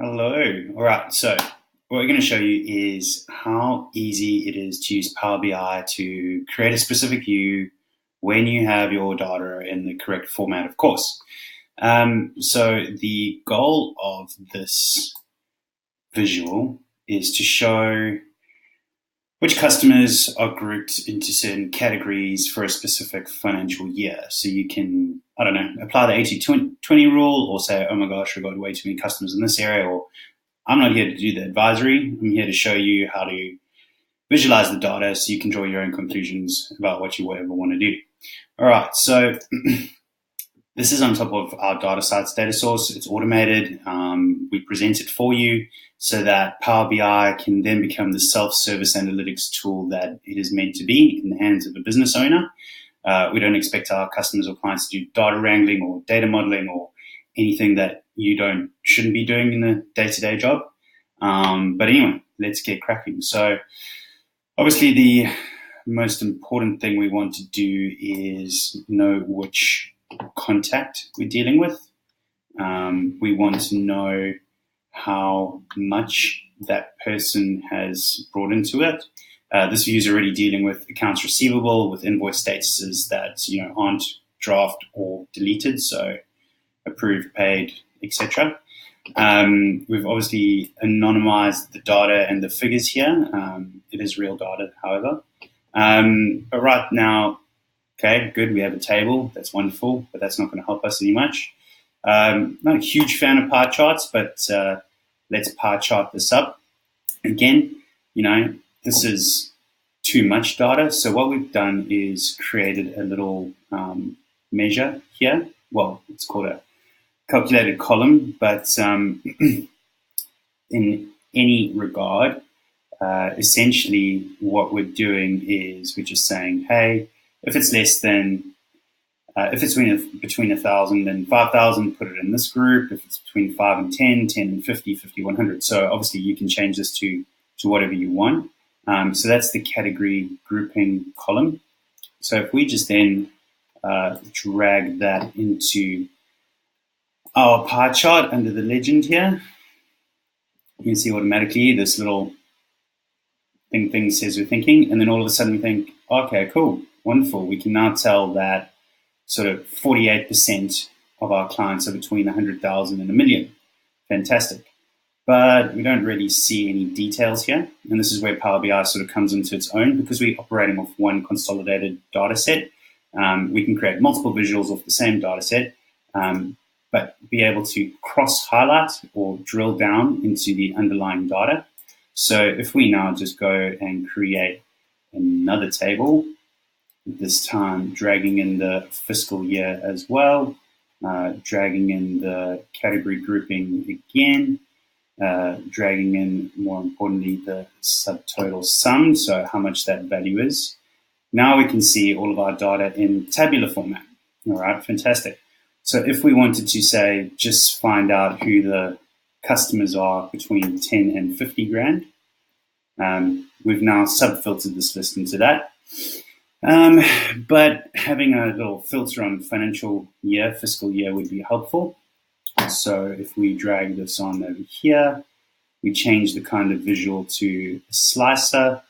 Hello. All right. So what we're going to show you is how easy it is to use Power BI to create a specific view when you have your data in the correct format, of course. So the goal of this visual is to show which customers are grouped into certain categories for a specific financial year. So you can, I don't know, apply the 80-20 rule or say, oh my gosh, we've got way too many customers in this area, or I'm not here to do the advisory. I'm here to show you how to visualize the data so you can draw your own conclusions about what you ever want to do. All right, so this is on top of our data sites data source. It's automated. We present it for you so that Power BI can then become the self-service analytics tool that it is meant to be in the hands of a business owner. We don't expect our customers or clients to do data wrangling or data modeling or anything that you shouldn't be doing in a day-to-day job. But anyway, let's get cracking. So obviously the most important thing we want to do is know which contact we're dealing with. We want to know how much that person has brought into it. This view is already dealing with accounts receivable, with invoice statuses that aren't draft or deleted, so approved, paid, etc. We've obviously anonymized the data and the figures here. It is real data, however. But right now, okay, good, we have a table. That's wonderful, but that's not going to help us any much. Not a huge fan of pie charts, but let's pie chart this up. Again, this is too much data. So what we've done is created a little measure here. Well, it's called a calculated column, but in any regard, essentially what we're doing is we're just saying, hey, if it's less than, if it's between 1,000 and 5,000, put it in this group. If it's between 5 and 10, 10 and 50, 50, 100. So obviously you can change this to whatever you want. So that's the category grouping column. So if we just then drag that into our pie chart under the legend here, you can see automatically this little thing says we're thinking, and then all of a sudden we think, okay, cool, wonderful. We can now tell that sort of 48% of our clients are between 100,000 and a million. Fantastic. But we don't really see any details here. And this is where Power BI sort of comes into its own, because we're operating off one consolidated data set. We can create multiple visuals off the same data set, but be able to cross-highlight or drill down into the underlying data. So if we now just go and create another table, this time dragging in the fiscal year as well, dragging in the category grouping again, dragging in, more importantly, the subtotal sum, so how much that value is. Now we can see all of our data in tabular format. All right, fantastic. So if we wanted to say, just find out who the customers are between 10 and 50 grand, we've now sub-filtered this list into that. But having a little filter on financial year, fiscal year would be helpful. So if we drag this on over here, we change the kind of visual to a slicer.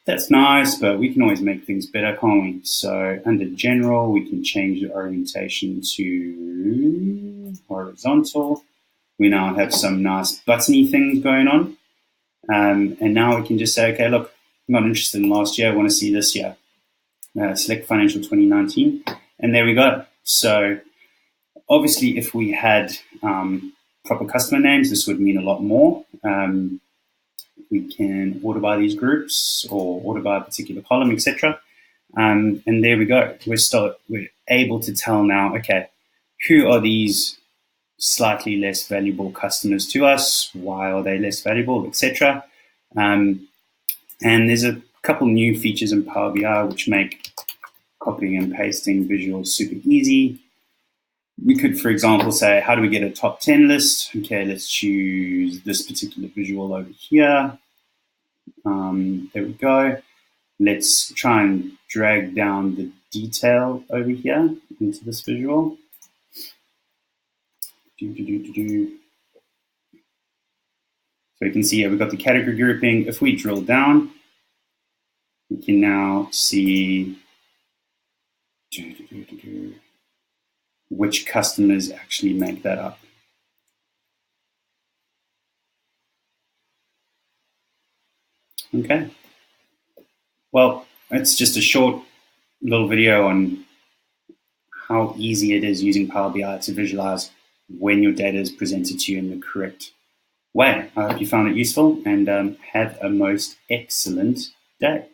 That's nice, but we can always make things better, can't we? So under general, we can change the orientation to horizontal. We now have some nice buttony things going on. And now we can just say, okay, look, I'm not interested in last year. I want to see this year. Select financial 2019. And there we go. So obviously, if we had proper customer names, this would mean a lot more. We can order by these groups or order by a particular column, etc. And there we go. We're able to tell now, okay, who are these slightly less valuable customers to us? Why are they less valuable, etc. And there's a couple new features in Power BI which make copying and pasting visuals super easy. We could, for example, say, how do we get a top 10 list? Okay, let's choose this particular visual over here. There we go. Let's try and drag down the detail over here into this visual. So you can see here we've got the category grouping. If we drill down, we can now see which customers actually make that up. Okay. Well, it's just a short little video on how easy it is using Power BI to visualize when your data is presented to you in the correct way. I hope you found it useful, and have a most excellent day.